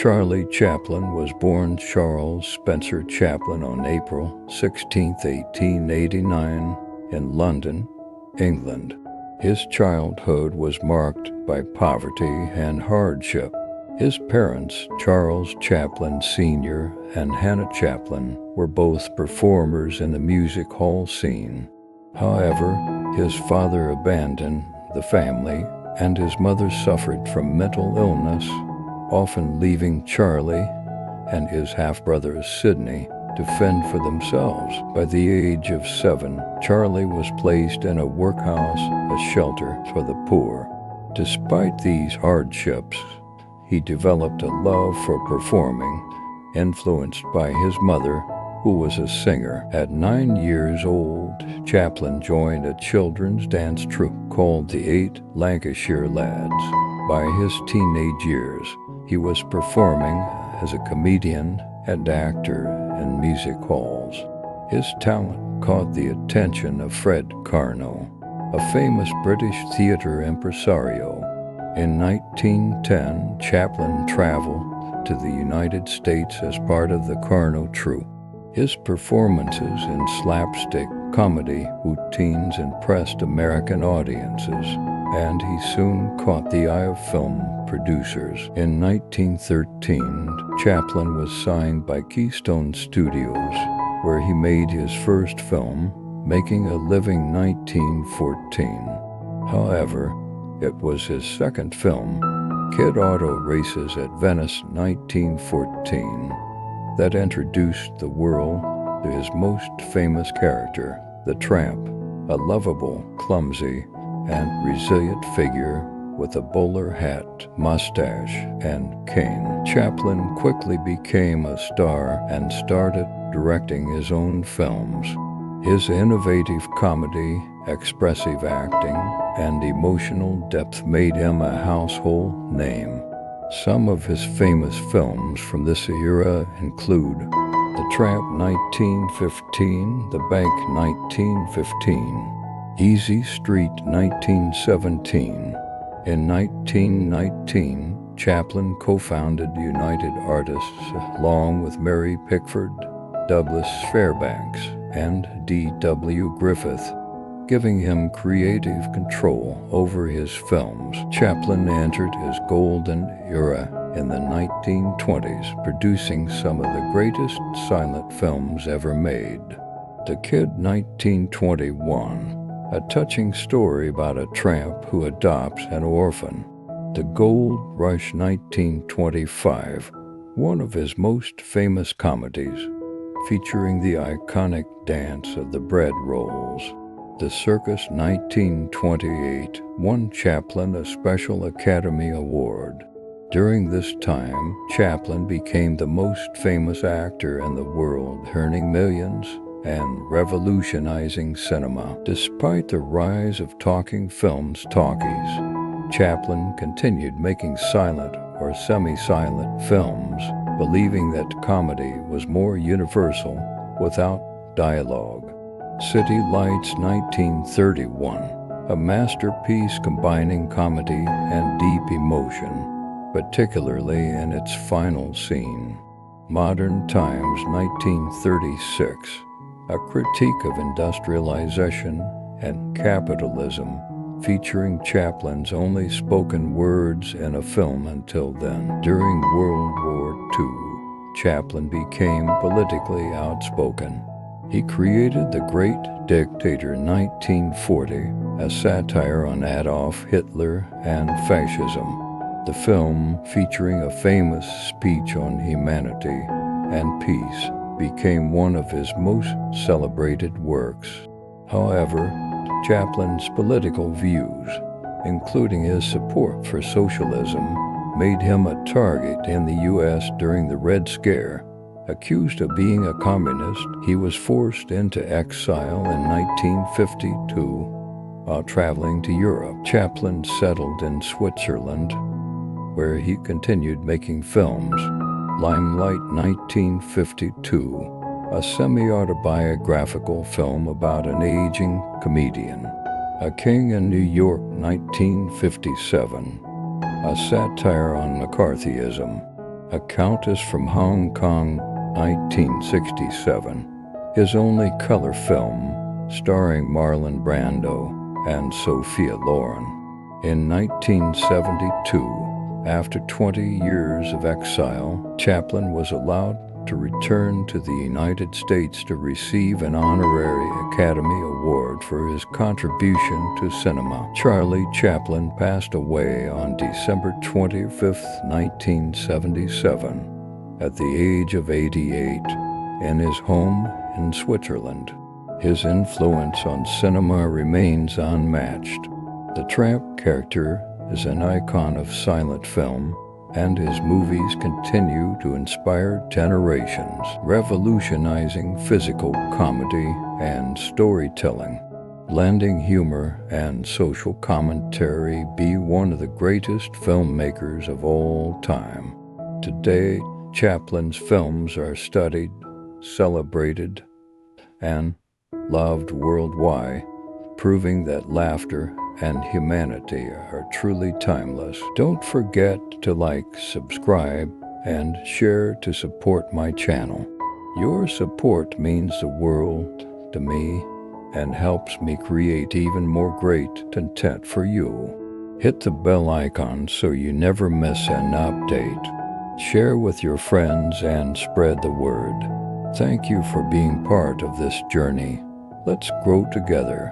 Charlie Chaplin was born Charles Spencer Chaplin on April 16, 1889, in London, England. His childhood was marked by poverty and hardship. His parents, Charles Chaplin Sr. and Hannah Chaplin, were both performers in the music hall scene. However, his father abandoned the family, and his mother suffered from mental illness, often leaving Charlie and his half-brother Sidney to fend for themselves. By the age of 7, Charlie was placed in a workhouse, a shelter for the poor. Despite these hardships, he developed a love for performing, influenced by his mother, who was a singer. At 9 years old, Chaplin joined a children's dance troupe called the 8 Lancashire Lads. By his teenage years, he was performing as a comedian and actor in music halls. His talent caught the attention of Fred Carnot, a famous British theater impresario. In 1910, Chaplin traveled to the United States as part of the Carnot troupe. His performances in slapstick comedy routines impressed American audiences, and he soon caught the eye of film producers. In 1913, Chaplin was signed by Keystone Studios, where he made his first film, making a living 1914. However, it was his second film, Kid Auto Races at Venice 1914, that introduced the world to his most famous character, the tramp, a lovable, clumsy, and resilient figure with a bowler hat, mustache, and cane. Chaplin quickly became a star and started directing his own films. His innovative comedy, expressive acting, and emotional depth made him a household name. Some of his famous films from this era include The Tramp 1915, The Bank 1915, Easy Street 1917. In 1919, Chaplin co-founded United Artists along with Mary Pickford, Douglas Fairbanks, and D.W. Griffith, giving him creative control over his films. Chaplin entered his golden era in the 1920s, producing some of the greatest silent films ever made. The Kid 1921, a touching story about a tramp who adopts an orphan. The Gold Rush 1925, one of his most famous comedies, featuring the iconic dance of the bread rolls. The Circus 1928 won Chaplin a Special Academy Award. During this time, Chaplin became the most famous actor in the world, earning millions and revolutionizing cinema. Despite the rise of talking films, talkies, Chaplin continued making silent or semi-silent films, believing that comedy was more universal without dialogue. City Lights 1931, a masterpiece combining comedy and deep emotion, particularly in its final scene. Modern Times 1936, a critique of industrialization and capitalism, featuring Chaplin's only spoken words in a film until then. During World War II, Chaplin became politically outspoken. He created The Great Dictator 1940, a satire on Adolf Hitler and fascism. The film, featuring a famous speech on humanity and peace, became one of his most celebrated works. However, Chaplin's political views, including his support for socialism, made him a target in the U.S. during the Red Scare. Accused of being a communist, he was forced into exile in 1952 while traveling to Europe. Chaplin settled in Switzerland, where he continued making films. Limelight 1952, a semi-autobiographical film about an aging comedian. A King in New York 1957, a satire on McCarthyism. a countess from Hong Kong, 1967. His only color film, starring Marlon Brando and Sophia Loren. In 1972, after 20 years of exile, Chaplin was allowed to return to the United States to receive an Honorary Academy Award for his contribution to cinema. Charlie Chaplin passed away on December 25, 1977, at the age of 88, in his home in Switzerland. His influence on cinema remains unmatched. The tramp character is an icon of silent film, and his movies continue to inspire generations, revolutionizing physical comedy and storytelling, blending humor and social commentary. Be one of the greatest filmmakers of all time. Today, Chaplin's films are studied, celebrated, and loved worldwide, proving that laughter and humanity are truly timeless. Don't forget to like, subscribe, and share to support my channel. Your support means the world to me and helps me create even more great content for you. Hit the bell icon so you never miss an update. Share with your friends and spread the word. Thank you for being part of this journey. Let's grow together.